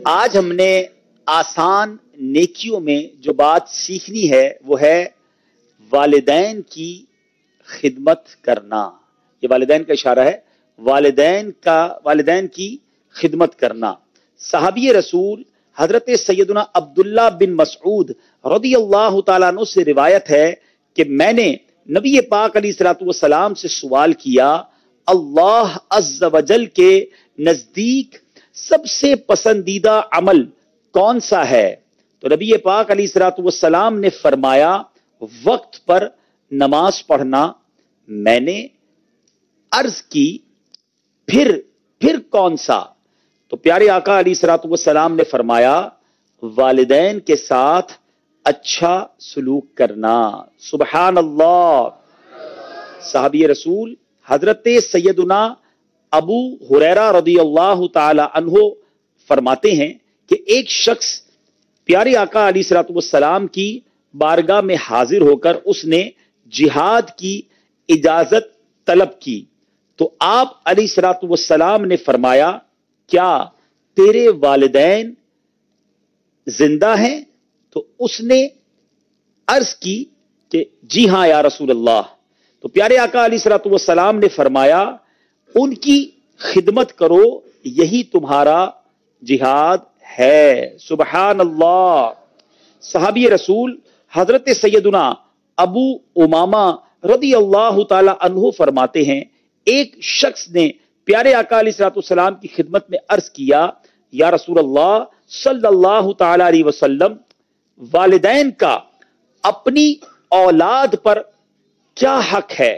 آج ہم نے آسان نیکیوں میں جو بات سیکھنی ہے وہ ہے والدین کی خدمت کرنا. یہ والدین کا اشارہ ہے، والدین کی خدمت کرنا. صحابی رسول حضرت سیدنا عبداللہ بن مسعود رضی اللہ تعالیٰ عنہ سے روایت ہے کہ میں نے نبی پاک علیہ الصلوۃ والسلام سے سوال کیا، اللہ عز و جل کے نزدیک سب سے پسندیدہ عمل کون سا ہے؟ تو نبی پاک علیہ الصلوۃ والسلام نے فرمایا، وقت پر نماز پڑھنا. میں نے عرض کی پھر کون سا؟ تو پیارے آقا علیہ الصلوۃ والسلام نے فرمایا، والدین کے ساتھ اچھا سلوک کرنا. سبحان اللہ. صحابی رسول حضرت سیدنا ابو ہریرہ رضی اللہ تعالی عنہ فرماتے ہیں کہ ایک شخص پیارے آقا علیہ الصلوۃ والسلام کی بارگاہ میں حاضر ہو کر اس نے جہاد کی اجازت طلب کی تو آپ علیہ الصلوۃ والسلام نے فرمایا، کیا تیرے والدین زندہ ہیں؟ تو اس نے عرض کی کہ جی ہاں یا رسول اللہ. تو پیارے آقا علیہ الصلوۃ والسلام نے فرمایا، ان کی خدمت کرو، یہی تمہارا جہاد ہے. سبحان اللہ. صحابی رسول حضرت سیدنا ابو امامہ رضی اللہ تعالی عنہ فرماتے ہیں، ایک شخص نے پیارے آقا علیہ الصلوۃ والسلام کی خدمت میں عرض کیا، یا رسول اللہ صلی اللہ تعالی علیہ وسلم، والدین کا اپنی اولاد پر کیا حق ہے؟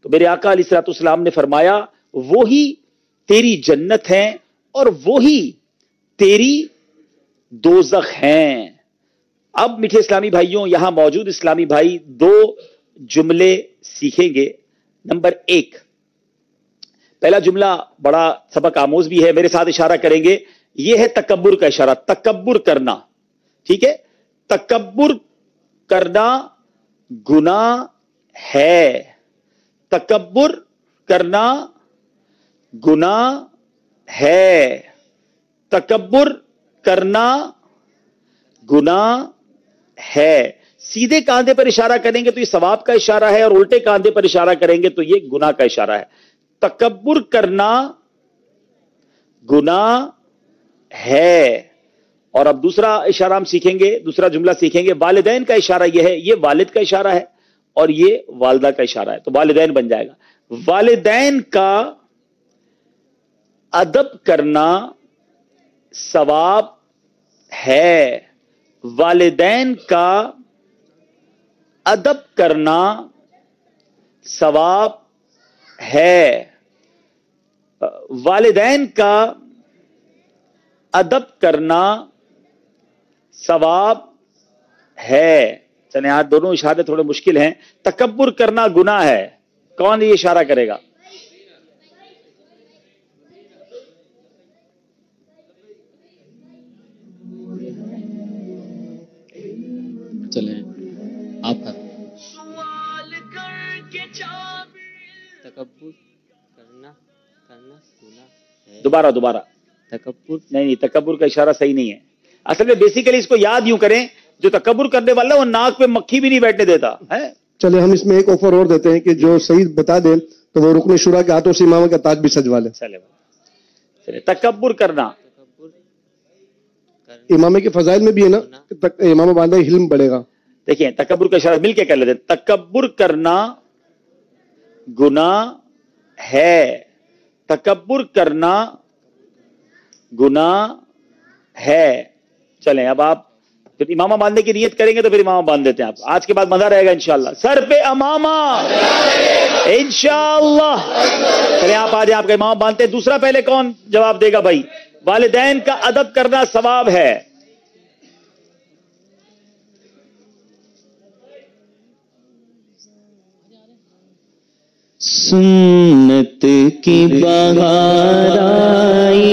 تو میرے آقا علیہ الصلوۃ والسلام نے فرمایا، وہی تیری جنت ہیں اور وہی تیری دوزخ ہیں. اب میٹھے اسلامی بھائیوں، یہاں موجود اسلامی بھائی دو جملے سیکھیں گے. نمبر 1، پہلا جملہ بڑا سبق آموز بھی ہے، میرے ساتھ اشارہ کریں گے. یہ ہے تکبر کا اشارہ، تکبر کرنا. ٹھیک ہے؟ تکبر کرنا گناہ ہے. تکبر کرنا گناہ ہے. تکبر کرنا گناہ ہے. سیدھے کاندھے پر اشارہ کریں گے تو یہ ثواب کا اشارہ ہے، اور الٹے کاندھے پر اشارہ کریں گے تو یہ گناہ کا اشارہ ہے. تکبر کرنا گناہ ہے. اور اب دوسرا اشارہ ہم سیکھیں گے، دوسرا جملہ سیکھیں گے. والدین کا اشارہ یہ ہے، یہ والد کا اشارہ ہے اور یہ والدہ کا اشارہ ہے، تو والدین بن جائے گا. والدین کا ادب کرنا ثواب ہے. والدین کا ادب کرنا ثواب ہے. والدین کا ادب کرنا ثواب ہے. چلیں آج دونوں اشارے تھوڑے مشکل ہیں. تکبر کرنا گناہ ہے، کون یہ اشارہ کرے گا؟ چلیں آپ تکبر کرنا گناہ ہے. دوبارہ تکبر نہیں، تکبر کا اشارہ صحیح نہیں ہے. اصل میں بیسیکلی اس کو یاد یوں کریں، جو تکبر کرنے والا وہ ناک پہ مکھی بھی نہیں بیٹھنے دیتا ہے. چلے ہم اس میں ایک آفر اور دیتے ہیں کہ جو صحیح بتا دیں تو وہ رکن شورا کے ہاتھوں سے امامہ کا تاج بھی سجوا لے. چلے تکبر کرنا. امامے کے فضائل میں بھی ہے نا، امامہ باندھا علم بڑھے گا. دیکھیں تکبر کا اشارہ مل کے کر لیتے ہیں. تکبر کرنا گناہ ہے. تکبر کرنا گناہ ہے. چلیں اب آپ پھر امامہ باندھنے کی نیت کریں گے تو پھر امامہ باندھ دیتے ہیں. آپ آج کے بعد مزہ رہے گا انشاءاللہ. سر پہ امامہ انشاءاللہ. چلیں آپ آج آپ کا امامہ باندھتے ہیں. دوسرا پہلے کون جواب دے گا بھائی؟ والدین کا ادب کرنا ثواب ہے. سنت کی بہار آئی.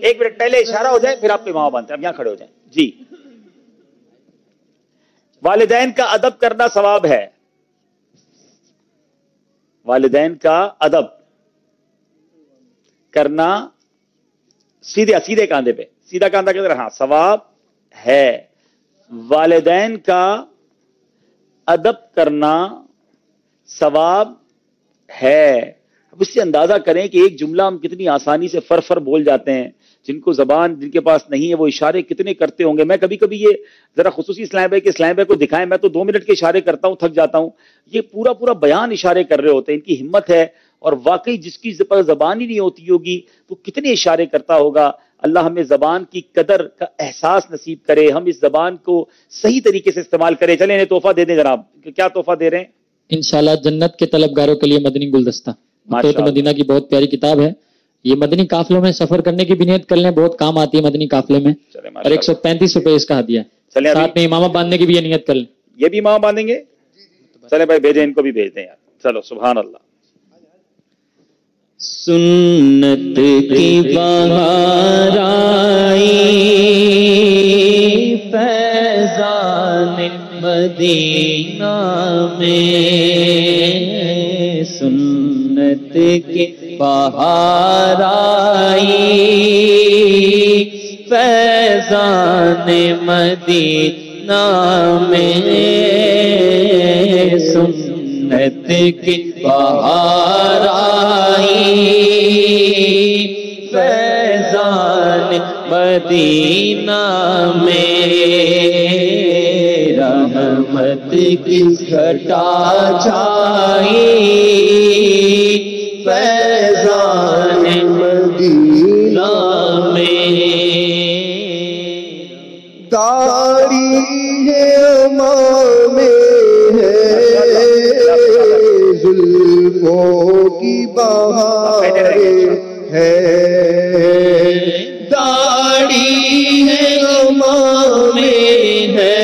ایک منٹ پہلے اشارہ ہو جائے پھر آپ پہ امامہ باندھتے ہیں. اب یہاں کھڑے ہو جائیں جی. والدین کا ادب کرنا ثواب ہے. والدین کا ادب کرنا سیدھے کاندھے پہ، سیدھا کاندھا کدھر؟ ہاں، ثواب ہے. والدین کا ادب کرنا ثواب ہے. اب اس سے اندازہ کریں کہ ایک جملہ ہم کتنی آسانی سے فر بول جاتے ہیں. جن کو زبان جن کے پاس نہیں ہے وہ اشارے کتنے کرتے ہوں گے. میں کبھی کبھی یہ ذرا خصوصی اسلام بھائی کو دکھائیں، میں تو 2 منٹ کے اشارے کرتا ہوں، تھک جاتا ہوں. یہ پورا بیان اشارے کر رہے ہوتے ہیں. ان کی ہمت ہے. اور واقعی جس کی زبان ہی نہیں ہوتی ہوگی وہ کتنے اشارے کرتا ہوگا. اللہ ہمیں زبان کی قدر کا احساس نصیب کرے، ہم اس زبان کو صحیح طریقے سے استعمال کریں. چلیں انہیں تحفہ دے دیں جناب. کیا تحفہ دے رہے ہیں؟ انشاءاللہ جنت کے طلبگاروں کے لیے مدنی گلدستہ، تو مدینہ کی بہت پیاری کتاب ہے. یہ مدنی قافلوں میں سفر کرنے کی بھی نیت کر لیں، بہت کام آتی ہے مدنی قافلے میں. اور 135 روپے اس کا ہدیہ ہے. ساتھ میں امامہ باندھنے کی بھی یہ نیت کر لیں. یہ بھی امامہ باندھیں گے؟ چلے بھائی بھیجیں، ان کو بھی بھیج دیں یار. چلو سبحان اللہ. سنت کی بہار آئی، فیضان مدینہ میں، سنت کی بہار آئی، فیضان مدینہ میں، سنت کی بہار آئی، فیضان مدینہ میں، رحمت کی گھٹا چھائی، فیضان مدینہ میں، داڑھی ہے امام زلفوں کی بہار ہے، داڑھی ہے امام ہے،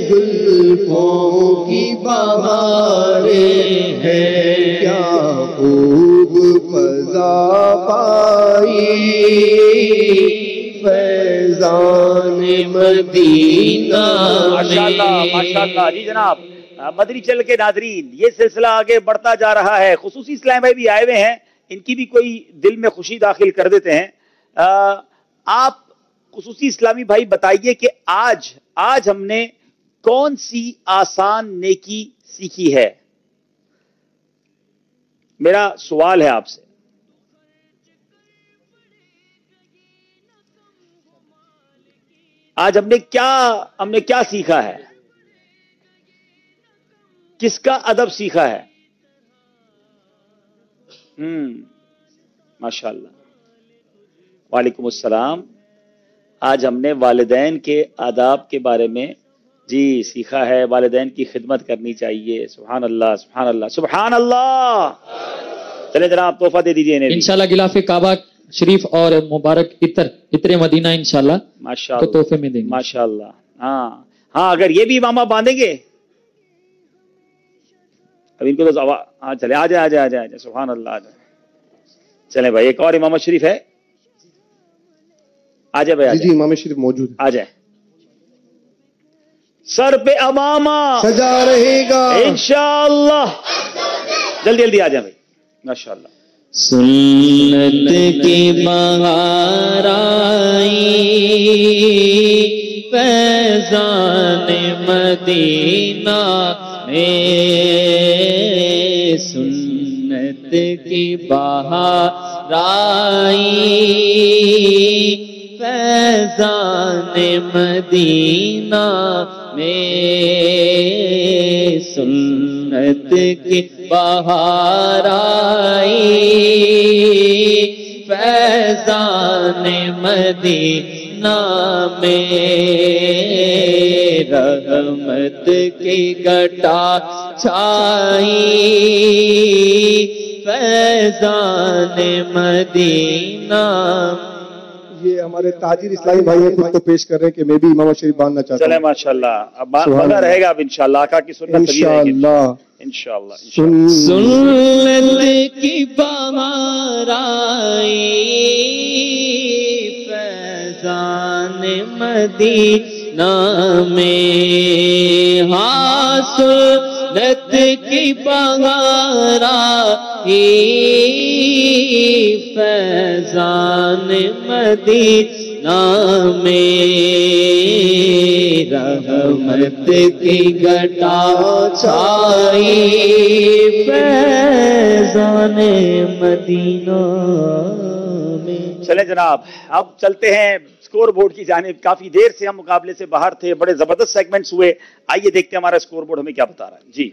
زلفوں کی بہار ہے، کیا خوب فضا پائی، فیضان مدینہ. ماشاءاللہ جی جناب. مدنی چل کے ناظرین، یہ سلسلہ آگے بڑھتا جا رہا ہے. خصوصی اسلام بھائی بھی آئے ہوئے ہیں، ان کی بھی کوئی دل میں خوشی داخل کر دیتے ہیں. آپ خصوصی اسلامی بھائی بتائیے کہ آج ہم نے کون سی آسان نیکی سیکھی ہے؟ میرا سوال ہے آپ سے. آج ہم نے کیا سیکھا ہے؟ کس کا ادب سیکھا ہے؟ ماشاءاللہ. وعلیکم السلام. آج ہم نے والدین کے آداب کے بارے میں سیکھا ہے. والدین کی خدمت کرنی چاہیے. سبحان اللہ سبحان اللہ سبحان اللہ. چلے جناب تحفہ دے دیجیے انہیں. انشاءاللہ غلاف کعبہ شریف اور مبارک عطر مدینہ انشاءاللہ ماشاءاللہ تحفے میں دیں گے. ماشاءاللہ. ہاں اگر یہ بھی امامہ باندھیں گے اب ان کو تو ہاں چلے آ جائے سبحان اللہ. آ جائے. چلیں بھائی ایک اور امامہ شریف ہے. آ جائے بھائی. جی امام شریف موجود ہے. آ جائے. سر پہ امامہ سجا رہے گا انشاءاللہ. جلدی آ جائیں بھائی. ماشاءاللہ. سنت کی بہار آئی، فیضان مدینہ میں، سنت کی بہار آئی، فیضان مدینہ میں، سنت کی بہار آئی، فیضان مدینہ میں، رحمت کی گھٹا چھائی، فیضان مدینہ. یہ ہمارے تاجر اسلامی بھائی ہیں، خود کو پیش کر رہے ہیں کہ میں بھی امام شریف باندھنا چاہتا ہوں. چلے ماشاءاللہ. اب بنا رہے گا اب انشاءاللہ. آقا کی سنت انشاءاللہ انشاءاللہ. سنت کی بہار آئی، فیضان مدینہ میں، رحمت کی بہار آئی فیضان مدینہ میں رحمت کی گھٹا چھائی فیضان مدینہ میں. چلیں جناب اب چلتے ہیں اسکور بورڈ کی جانب. کافی دیر سے ہم مقابلے سے باہر تھے, بڑے زبردست سیگمنٹس ہوئے. آئیے دیکھتے ہیں ہمارا اسکور بورڈ ہمیں کیا بتا رہا ہے. جی